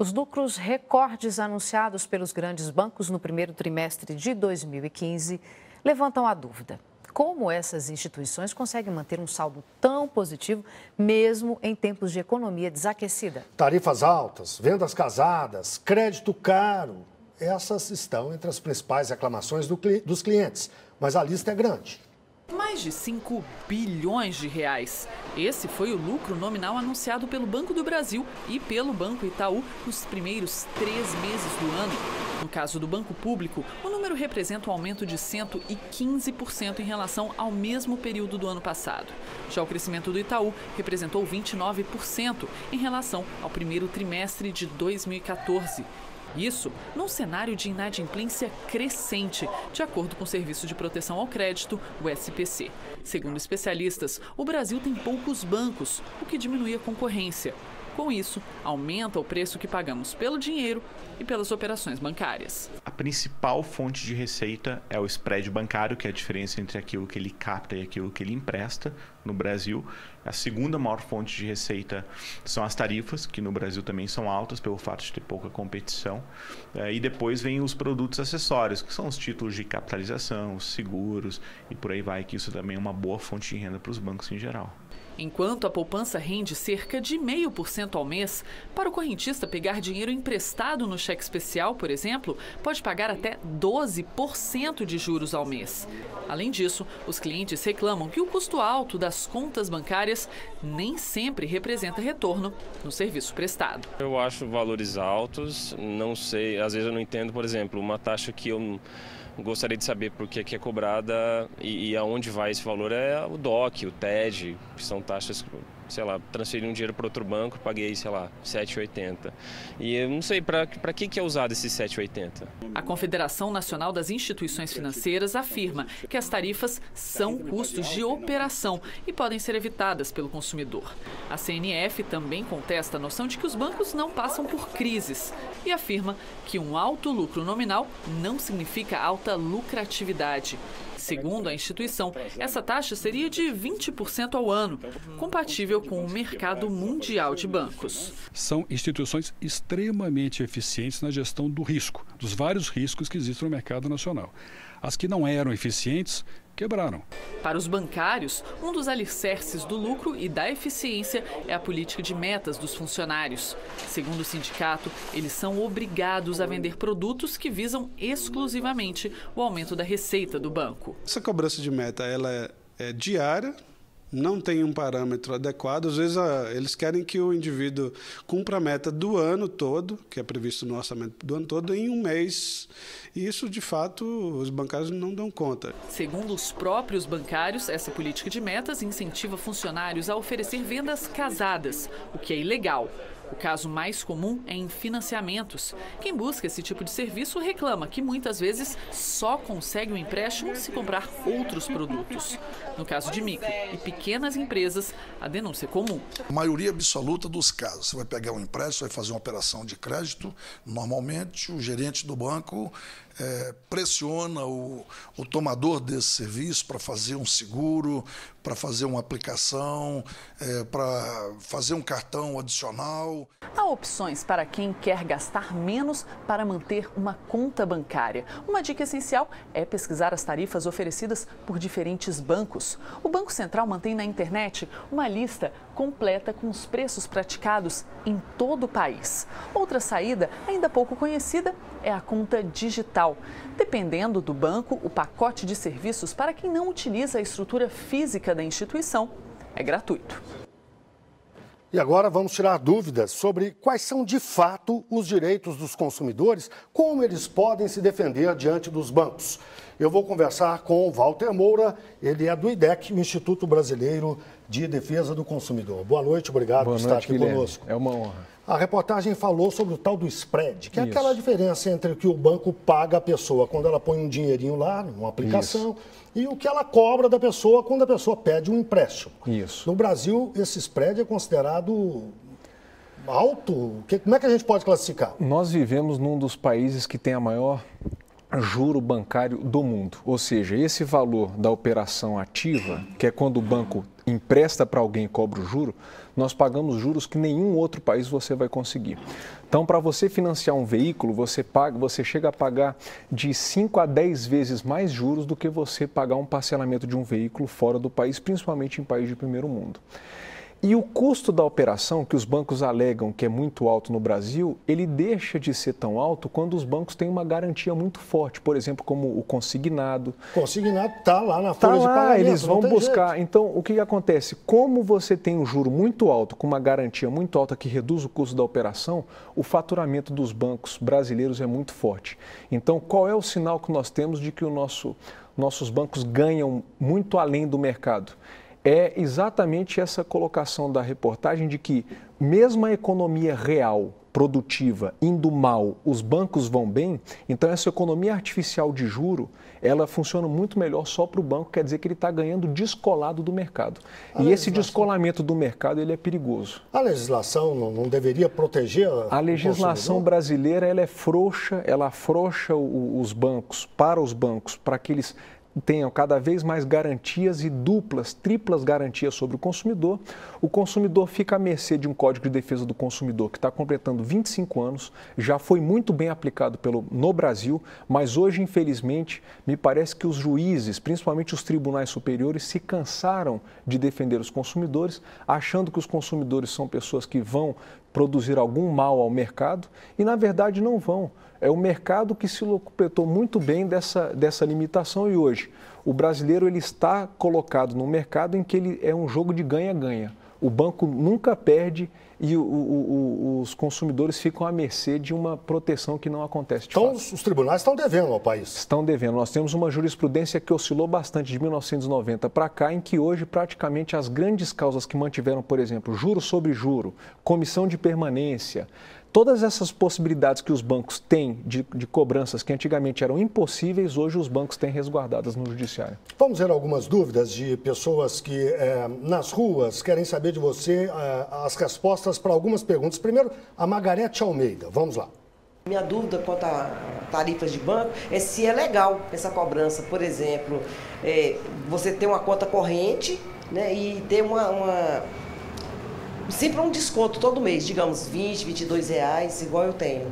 Os lucros recordes anunciados pelos grandes bancos no primeiro trimestre de 2015 levantam a dúvida. Como essas instituições conseguem manter um saldo tão positivo, mesmo em tempos de economia desaquecida? Tarifas altas, vendas casadas, crédito caro. Essas estão entre as principais reclamações dos clientes, mas a lista é grande. Mais de 5 bilhões de reais. Esse foi o lucro nominal anunciado pelo Banco do Brasil e pelo Banco Itaú nos primeiros 3 meses do ano. No caso do Banco Público, o número representa um aumento de 115% em relação ao mesmo período do ano passado. Já o crescimento do Itaú representou 29% em relação ao primeiro trimestre de 2014. Isso num cenário de inadimplência crescente, de acordo com o Serviço de Proteção ao Crédito, o SPC. Segundo especialistas, o Brasil tem poucos bancos, o que diminui a concorrência. Com isso, aumenta o preço que pagamos pelo dinheiro e pelas operações bancárias. A principal fonte de receita é o spread bancário, que é a diferença entre aquilo que ele capta e aquilo que ele empresta no Brasil. A segunda maior fonte de receita são as tarifas, que no Brasil também são altas pelo fato de ter pouca competição. E depois vem os produtos acessórios, que são os títulos de capitalização, os seguros e por aí vai, que isso também é uma boa fonte de renda para os bancos em geral. Enquanto a poupança rende cerca de 0,5% ao mês, para o correntista pegar dinheiro emprestado no cheque especial, por exemplo, pode pagar até 12% de juros ao mês. Além disso, os clientes reclamam que o custo alto das contas bancárias nem sempre representa retorno no serviço prestado. Eu acho valores altos, não sei, às vezes eu não entendo, por exemplo, uma taxa que eu gostaria de saber por que é cobrada e aonde vai esse valor é o DOC, o TED, que são taxas, sei lá, transferi um dinheiro para outro banco, paguei, sei lá, 7,80. E eu não sei para que é usado esse 7,80. A Confederação Nacional das Instituições Financeiras afirma que as tarifas são custos de operação e podem ser evitadas pelo consumidor. A CNF também contesta a noção de que os bancos não passam por crises e afirma que um alto lucro nominal não significa alta lucratividade. Segundo a instituição, essa taxa seria de 20% ao ano, compatível com o mercado mundial de bancos. São instituições extremamente eficientes na gestão do risco, dos vários riscos que existem no mercado nacional. As que não eram eficientes, quebraram. Para os bancários, um dos alicerces do lucro e da eficiência é a política de metas dos funcionários. Segundo o sindicato, eles são obrigados a vender produtos que visam exclusivamente o aumento da receita do banco. Essa cobrança de meta ela é diária, não tem um parâmetro adequado. Às vezes eles querem que o indivíduo cumpra a meta do ano todo, que é previsto no orçamento do ano todo, em um mês. E isso, de fato, os bancários não dão conta. Segundo os próprios bancários, essa política de metas incentiva funcionários a oferecer vendas casadas, o que é ilegal. O caso mais comum é em financiamentos. Quem busca esse tipo de serviço reclama que muitas vezes só consegue um empréstimo se comprar outros produtos. No caso de micro e pequenas empresas, a denúncia é comum. A maioria absoluta dos casos, você vai pegar um empréstimo, vai fazer uma operação de crédito, normalmente o gerente do banco pressiona o tomador desse serviço para fazer um seguro, para fazer uma aplicação, para fazer um cartão adicional. Há opções para quem quer gastar menos para manter uma conta bancária. Uma dica essencial é pesquisar as tarifas oferecidas por diferentes bancos. O Banco Central mantém na internet uma lista completa com os preços praticados em todo o país. Outra saída, ainda pouco conhecida, é a conta digital. Dependendo do banco, o pacote de serviços para quem não utiliza a estrutura física da instituição é gratuito. E agora vamos tirar dúvidas sobre quais são de fato os direitos dos consumidores, como eles podem se defender diante dos bancos. Eu vou conversar com o Walter Moura, ele é do IDEC, o Instituto Brasileiro de Defesa do Consumidor. Boa noite, obrigado por estar aqui conosco. É uma honra. A reportagem falou sobre o tal do spread, que é aquela diferença entre o que o banco paga a pessoa quando ela põe um dinheirinho lá, uma aplicação, e o que ela cobra da pessoa quando a pessoa pede um empréstimo. Isso. No Brasil, esse spread é considerado alto? Como é que a gente pode classificar? Nós vivemos num dos países que tem a maior juro bancário do mundo, ou seja, esse valor da operação ativa, que é quando o banco empresta para alguém e cobra o juro, nós pagamos juros que nenhum outro país você vai conseguir. Então, para você financiar um veículo, você chega a pagar de 5 a 10 vezes mais juros do que você pagar um parcelamento de um veículo fora do país, principalmente em países de primeiro mundo. E o custo da operação, que os bancos alegam que é muito alto no Brasil, ele deixa de ser tão alto quando os bancos têm uma garantia muito forte, por exemplo, como o consignado. O consignado está lá na folha de pagamento. Eles vão buscar. Jeito. Então, o que acontece? Como você tem um juro muito alto, com uma garantia muito alta que reduz o custo da operação, o faturamento dos bancos brasileiros é muito forte. Então, qual é o sinal que nós temos de que nossos bancos ganham muito além do mercado? É exatamente essa colocação da reportagem de que, mesmo a economia real, produtiva, indo mal, os bancos vão bem, então essa economia artificial de juro, ela funciona muito melhor só para o banco, quer dizer que ele está ganhando descolado do mercado. E esse descolamento do mercado, ele é perigoso. A legislação não deveria proteger a legislação brasileira, ela é frouxa, ela afrouxa os bancos, para que eles tenham cada vez mais garantias e duplas, triplas garantias sobre o consumidor fica à mercê de um Código de Defesa do Consumidor que está completando 25 anos, já foi muito bem aplicado no Brasil, mas hoje, infelizmente, me parece que os juízes, principalmente os tribunais superiores, se cansaram de defender os consumidores, achando que os consumidores são pessoas que vão produzir algum mal ao mercado e, na verdade, não vão. É o mercado que se completou muito bem dessa limitação e hoje o brasileiro ele está colocado num mercado em que ele é um jogo de ganha-ganha. O banco nunca perde e os consumidores ficam à mercê de uma proteção que não acontece de fato. Então, os tribunais estão devendo ao país? Estão devendo. Nós temos uma jurisprudência que oscilou bastante de 1990 para cá, em que hoje praticamente as grandes causas que mantiveram, por exemplo, juro sobre juro, comissão de permanência, todas essas possibilidades que os bancos têm de cobranças que antigamente eram impossíveis, hoje os bancos têm resguardadas no judiciário. Vamos ver algumas dúvidas de pessoas que nas ruas querem saber de você as respostas para algumas perguntas. Primeiro, a Margarete Almeida. Vamos lá. Minha dúvida quanto a tarifas de banco é se é legal essa cobrança. Por exemplo, você ter uma conta corrente, né, e ter sempre um desconto todo mês, digamos, R$20, R$22, igual eu tenho.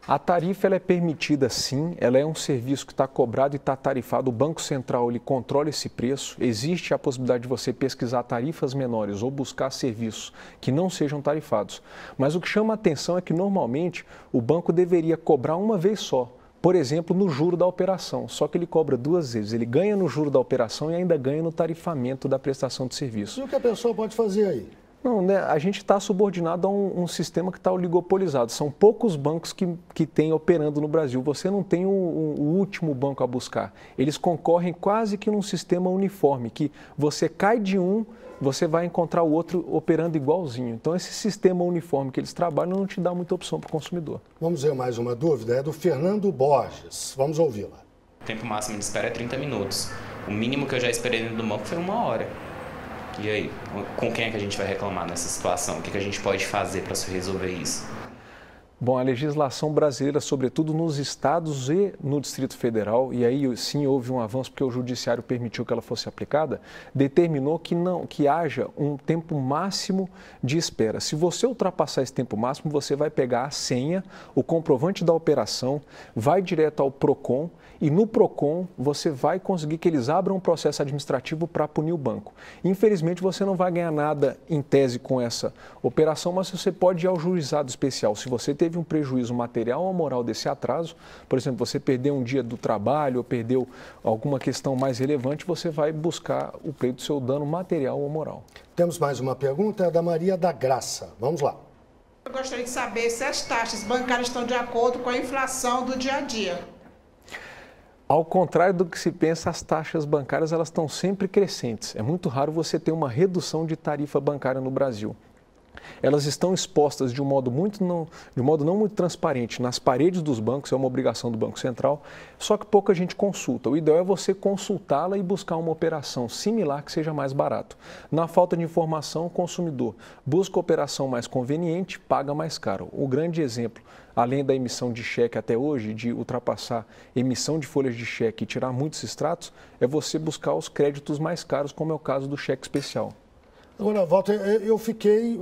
A tarifa ela é permitida sim, ela é um serviço que está cobrado e está tarifado. O Banco Central ele controla esse preço. Existe a possibilidade de você pesquisar tarifas menores ou buscar serviços que não sejam tarifados. Mas o que chama a atenção é que normalmente o banco deveria cobrar uma vez só. Por exemplo, no juro da operação, só que ele cobra duas vezes. Ele ganha no juro da operação e ainda ganha no tarifamento da prestação de serviço. E o que a pessoa pode fazer aí? Não, né? A gente está subordinado a um sistema que está oligopolizado. São poucos bancos que têm operando no Brasil. Você não tem o último banco a buscar. Eles concorrem quase que num sistema uniforme, que você cai de um, você vai encontrar o outro operando igualzinho. Então, esse sistema uniforme que eles trabalham não te dá muita opção para o consumidor. Vamos ver mais uma dúvida, é do Fernando Borges. Vamos ouvi-la. O tempo máximo de espera é 30 minutos. O mínimo que eu já esperei dentro do banco foi 1 hora. E aí, com quem é que a gente vai reclamar nessa situação? O que a gente pode fazer para resolver isso? Bom, a legislação brasileira, sobretudo nos estados e no Distrito Federal, e aí sim houve um avanço porque o Judiciário permitiu que ela fosse aplicada, determinou que haja um tempo máximo de espera. Se você ultrapassar esse tempo máximo, você vai pegar a senha, o comprovante da operação, vai direto ao PROCON e no PROCON você vai conseguir que eles abram um processo administrativo para punir o banco. Infelizmente você não vai ganhar nada em tese com essa operação, mas você pode ir ao juizado especial. Se você teve um prejuízo material ou moral desse atraso, por exemplo, você perdeu um dia do trabalho ou perdeu alguma questão mais relevante, você vai buscar o pleito do seu dano material ou moral. Temos mais uma pergunta, é da Maria da Graça. Vamos lá. Eu gostaria de saber se as taxas bancárias estão de acordo com a inflação do dia a dia. Ao contrário do que se pensa, as taxas bancárias elas estão sempre crescentes. É muito raro você ter uma redução de tarifa bancária no Brasil. Elas estão expostas de um modo não muito transparente nas paredes dos bancos, é uma obrigação do Banco Central, só que pouca gente consulta. O ideal é você consultá-la e buscar uma operação similar que seja mais barato. Na falta de informação, o consumidor busca a operação mais conveniente, paga mais caro. O grande exemplo, além da emissão de cheque até hoje, de ultrapassar emissão de folhas de cheque e tirar muitos extratos, é você buscar os créditos mais caros, como é o caso do cheque especial. Agora, Walter,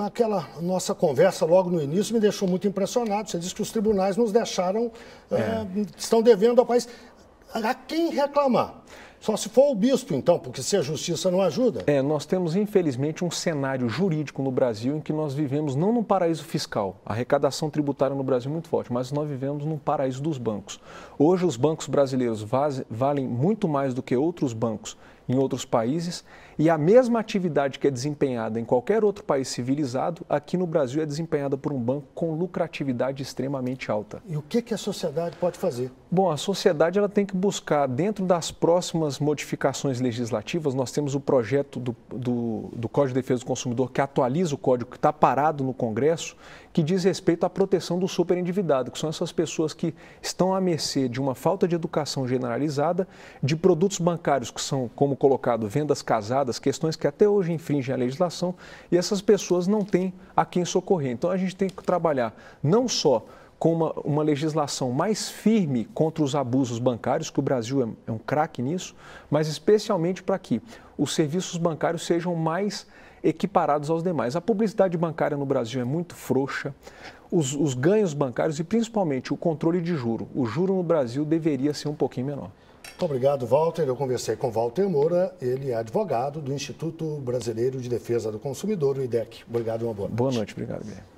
aquela nossa conversa logo no início me deixou muito impressionado. Você disse que os tribunais nos deixaram, estão devendo ao país. A quem reclamar? Só se for o bispo, então, porque se a justiça não ajuda. Nós temos, infelizmente, um cenário jurídico no Brasil em que nós vivemos não num paraíso fiscal. A arrecadação tributária no Brasil é muito forte, mas nós vivemos num paraíso dos bancos. Hoje, os bancos brasileiros valem muito mais do que outros bancos em outros países, e a mesma atividade que é desempenhada em qualquer outro país civilizado, aqui no Brasil é desempenhada por um banco com lucratividade extremamente alta. E o que a sociedade pode fazer? Bom, a sociedade ela tem que buscar, dentro das próximas modificações legislativas, nós temos o projeto do Código de Defesa do Consumidor que atualiza o código que está parado no Congresso, que diz respeito à proteção do superendividado, que são essas pessoas que estão à mercê de uma falta de educação generalizada, de produtos bancários que são, como colocado, vendas casadas, questões que até hoje infringem a legislação, e essas pessoas não têm a quem socorrer. Então a gente tem que trabalhar não só com uma legislação mais firme contra os abusos bancários, que o Brasil é um craque nisso, mas especialmente para que os serviços bancários sejam mais equiparados aos demais. A publicidade bancária no Brasil é muito frouxa, os ganhos bancários e principalmente o controle de juro. O juro no Brasil deveria ser um pouquinho menor. Muito obrigado, Walter. Eu conversei com Walter Moura, ele é advogado do Instituto Brasileiro de Defesa do Consumidor, o IDEC. Obrigado e uma boa noite. Boa noite, obrigado, Guilherme.